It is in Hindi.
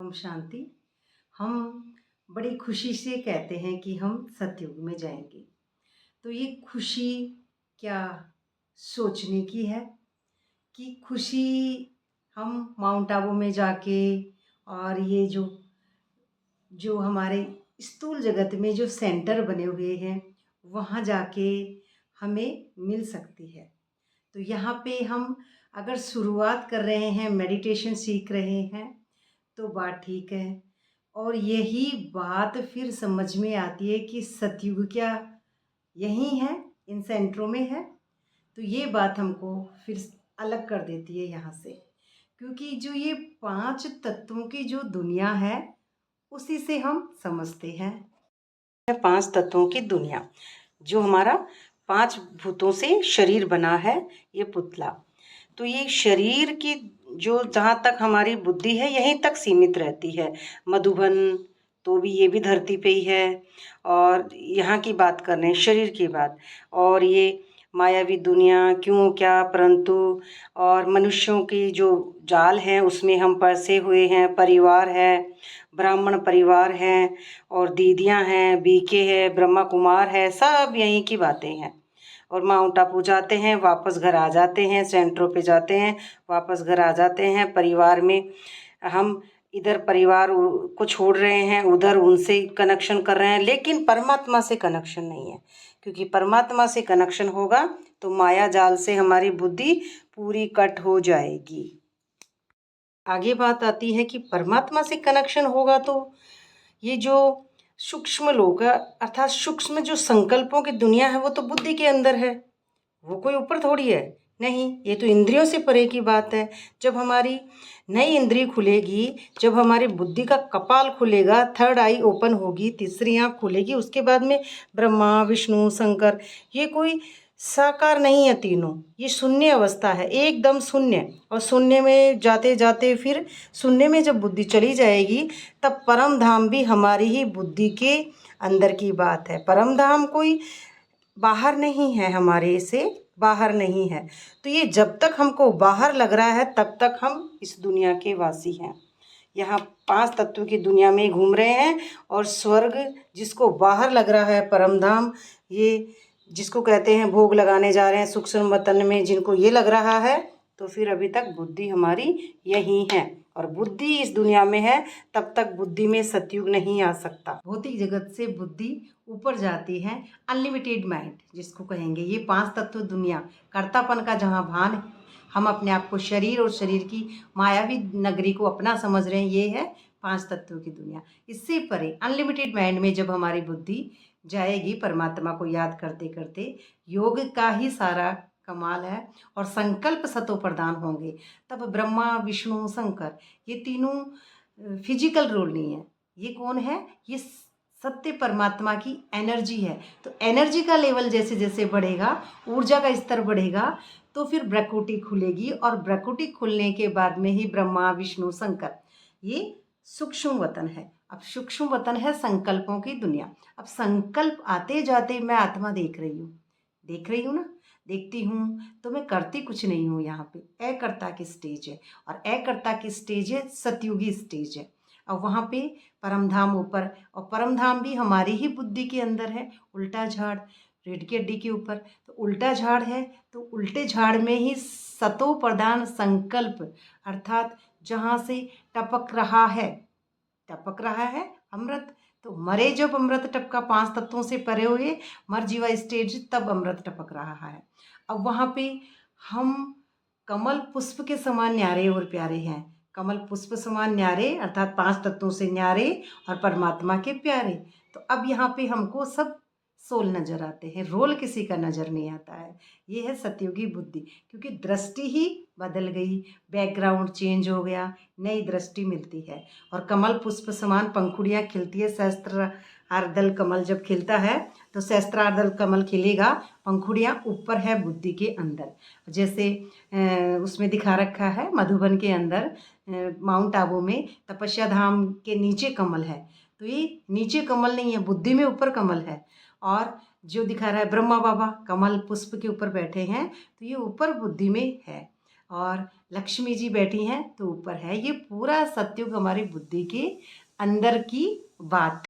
ओम शांति। हम बड़ी खुशी से कहते हैं कि हम सतयुग में जाएंगे। तो ये खुशी क्या सोचने की है कि खुशी हम माउंट आबू में जाके और ये जो जो हमारे स्थूल जगत में जो सेंटर बने हुए हैं वहाँ जाके हमें मिल सकती है। तो यहाँ पे हम अगर शुरुआत कर रहे हैं, मेडिटेशन सीख रहे हैं तो बात ठीक है। और यही बात फिर समझ में आती है कि सतयुग क्या यही है, इन सेंटरों में है। तो ये बात हमको फिर अलग कर देती है यहाँ से, क्योंकि जो ये 5 तत्वों की जो दुनिया है उसी से हम समझते हैं। 5 तत्वों की दुनिया जो हमारा 5 भूतों से शरीर बना है, ये पुतला। तो ये शरीर की जो जहाँ तक हमारी बुद्धि है यहीं तक सीमित रहती है। मधुबन तो भी ये भी धरती पे ही है, और यहाँ की बात कर रहे हैं, शरीर की बात। और ये मायावी दुनिया क्यों क्या परंतु, और मनुष्यों की जो जाल है उसमें हम फंसे हुए हैं। परिवार है, ब्राह्मण परिवार है, और दीदियाँ हैं, बीके है, ब्रह्मा कुमार है, सब यहीं की बातें हैं। और माउंट आबू जाते हैं, वापस घर आ जाते हैं, सेंटरों पे जाते हैं, वापस घर आ जाते हैं। परिवार में हम इधर परिवार को छोड़ रहे हैं, उधर उनसे कनेक्शन कर रहे हैं, लेकिन परमात्मा से कनेक्शन नहीं है। क्योंकि परमात्मा से कनेक्शन होगा तो माया जाल से हमारी बुद्धि पूरी कट हो जाएगी। आगे बात आती है कि परमात्मा से कनेक्शन होगा तो ये जो सूक्ष्म लोक है, अर्थात सूक्ष्म जो संकल्पों की दुनिया है, वो तो बुद्धि के अंदर है, वो कोई ऊपर थोड़ी है। नहीं, ये तो इंद्रियों से परे की बात है। जब हमारी नई इंद्रिय खुलेगी, जब हमारी बुद्धि का कपाल खुलेगा, थर्ड आई ओपन होगी, तीसरी आँख खुलेगी, उसके बाद में ब्रह्मा विष्णु शंकर, ये कोई साकार नहीं है तीनों, ये शून्य अवस्था है, एकदम शून्य। और शून्य में जाते जाते फिर शून्य में जब बुद्धि चली जाएगी तब परम धाम भी हमारी ही बुद्धि के अंदर की बात है। परम धाम कोई बाहर नहीं है, हमारे से बाहर नहीं है। तो ये जब तक हमको बाहर लग रहा है तब तक हम इस दुनिया के वासी हैं। यहाँ 5 तत्वों की दुनिया में घूम रहे हैं, और स्वर्ग जिसको बाहर लग रहा है, परम धाम, ये जिसको कहते हैं भोग लगाने जा रहे हैं सूक्ष्म वतन में, जिनको ये लग रहा है, तो फिर अभी तक बुद्धि हमारी यही है। और बुद्धि इस दुनिया में है तब तक बुद्धि में सतयुग नहीं आ सकता। भौतिक जगत से बुद्धि ऊपर जाती है, अनलिमिटेड माइंड जिसको कहेंगे। ये 5 तत्व दुनिया, कर्तापन का जहाँ भान है, हम अपने आप को शरीर और शरीर की मायावी नगरी को अपना समझ रहे हैं, ये है 5 तत्वों की दुनिया। इससे परे अनलिमिटेड माइंड में जब हमारी बुद्धि जाएगी, परमात्मा को याद करते करते, योग का ही सारा कमाल है, और संकल्प सतो प्रदान होंगे, तब ब्रह्मा विष्णु शंकर ये तीनों फिजिकल रोल नहीं है। ये कौन है? ये सत्य परमात्मा की एनर्जी है। तो एनर्जी का लेवल जैसे जैसे बढ़ेगा, ऊर्जा का स्तर बढ़ेगा, तो फिर ब्रह्मकुटी खुलेगी, और ब्रह्मकुटी खुलने के बाद में ही ब्रह्मा विष्णु शंकर, ये सूक्ष्म वतन है। अब सूक्ष्म वतन है संकल्पों की दुनिया। अब संकल्प आते जाते मैं आत्मा देख रही हूँ ना, देखती हूँ तो मैं करती कुछ नहीं हूँ। यहाँ पे अकर्ता की स्टेज है, और अकर्ता की स्टेज है, सतयुगी स्टेज है। और वहाँ पे परमधाम ऊपर, और परमधाम भी हमारी ही बुद्धि के अंदर है। उल्टा झाड़ रीढ़ की हड्डी के ऊपर, तो उल्टा झाड़ है, तो उल्टे झाड़ में ही सतो प्रधान संकल्प, अर्थात जहाँ से टपक रहा है अमृत। तो मरे जब अमृत टपका, 5 तत्वों से परे हुए मर जीवा स्टेज, तब अमृत टपक रहा है। अब वहाँ पे हम कमल पुष्प के समान न्यारे और प्यारे हैं। कमल पुष्प समान न्यारे, अर्थात 5 तत्वों से न्यारे और परमात्मा के प्यारे। तो अब यहाँ पे हमको सब सोल नजर आते हैं, रोल किसी का नजर नहीं आता है। ये है सतयुगी बुद्धि, क्योंकि दृष्टि ही बदल गई, बैकग्राउंड चेंज हो गया, नई दृष्टि मिलती है। और कमल पुष्प समान पंखुड़ियाँ खिलती है। सहस्त्रार्धल कमल जब खिलता है तो सहस्त्रार्धल कमल खिलेगा, पंखुड़ियाँ ऊपर है बुद्धि के अंदर। जैसे उसमें दिखा रखा है मधुबन के अंदर, माउंट आबू में तपस्या धाम के नीचे कमल है। तो ये नीचे कमल नहीं है, बुद्धि में ऊपर कमल है। और जो दिखा रहा है ब्रह्मा बाबा कमल पुष्प के ऊपर बैठे हैं, तो ये ऊपर बुद्धि में है। और लक्ष्मी जी बैठी हैं तो ऊपर है। ये पूरा सतयुग हमारी बुद्धि के अंदर की बात